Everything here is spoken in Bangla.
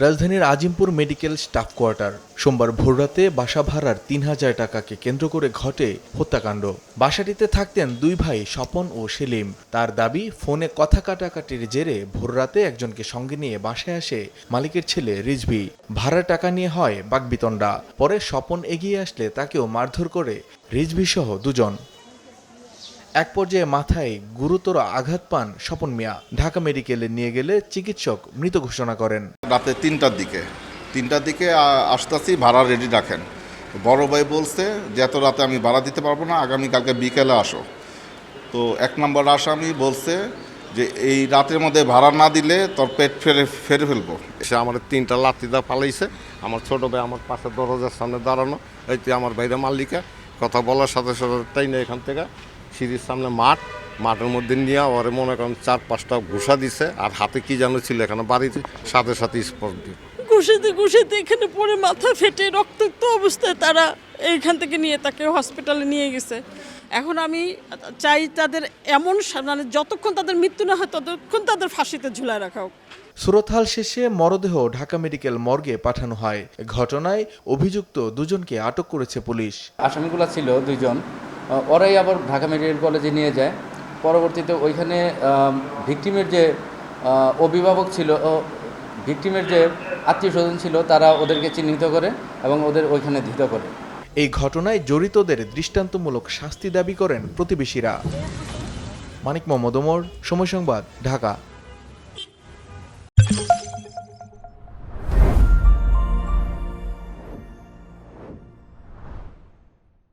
রাজধানীর আজিমপুর মেডিকেল স্টাফ কোয়ার্টার। সোমবার ভোররাতে বাসা ভাড়ার ৩,০০০ টাকাকে কেন্দ্র করে ঘটে হত্যাকাণ্ড। বাসাটিতে থাকতেন দুই ভাই স্বপন ও সেলিম। তার দাবি, ফোনে কথা কাটাকাটির জেরে ভোররাতে একজনকে সঙ্গে নিয়ে বাসায় আসে মালিকের ছেলে রিজভী। ভাড়ার টাকা নিয়ে হয় বাকবিতণ্ডা। পরে স্বপন এগিয়ে আসলে তাকেও মারধর করে রিজভী সহ দুজন। এক পর্যায়ে মাথায় গুরুতর আঘাত পান স্বপন মিয়া। ঢাকা মেডিকেলে নিয়ে গেলে চিকিৎসক মৃত ঘোষণা করেন। রাতে তিনটার দিকে আসতেছি, ভাড়া রেডি রাখেন। বড় ভাই বলছে যে এত রাতে আমি ভাড়া দিতে পারবো না, আগামীকালকে বিকেলে আসো। তো 1 নম্বর আসামি বলছে যে এই রাতের মধ্যে ভাড়া না দিলে তোর পেট ফেরে ফেলবো। সে আমার 3টা লাথি দা ফালাইছে। আমার ছোট ভাই আমার পাশে দরজার সামনে দাঁড়ানো, এই তুই আমার বাইরে মালিকা। কথা বলার সাথে সাথে তাই না, এখান থেকে সিঁড়ির সামনে মাঠের মধ্যে নিয়ে ওরে মনে করেন 4-5টা ঘুষা দিছে। আর হাতে কি যেন ছিল, এখানে বাড়িতে সাথে সাথে স্পর্শ দিয়ে ঘুষাতে এখানে পড়ে মাথা ফেটে রক্তাক্ত অবস্থায় তারা এইখান থেকে নিয়ে তাকে হসপিটালে নিয়ে গেছে। এখন আমি চাই তাদের এমন মানে যতক্ষণ তাদের মৃত্যু না হয় ততক্ষণ তাদের ফাঁসিতে ঝুলায় রাখা হোক। সুরতহাল শেষে মরদেহ ঢাকা মেডিকেল মর্গে পাঠানো হয়। ঘটনায় অভিযুক্ত দুজনকে আটক করেছে পুলিশ। আসামিগুলো ছিল দুইজন, ওরাই আবার ঢাকা মেডিকেল কলেজে নিয়ে যায়। পরবর্তীতে ওইখানে ভিকটিমের যে অভিভাবক ছিল, ভিকটিমের যে আত্মীয় স্বজন ছিল, তারা ওদেরকে চিহ্নিত করে এবং ওদের ওইখানে ধৃত করে। এই ঘটনায় জড়িতদের দৃষ্টান্তমূলক শাস্তি দাবি করেন প্রতিবেশীরা। মানিক মোহাম্মদ ওমর, সময় সংবাদ, ঢাকা।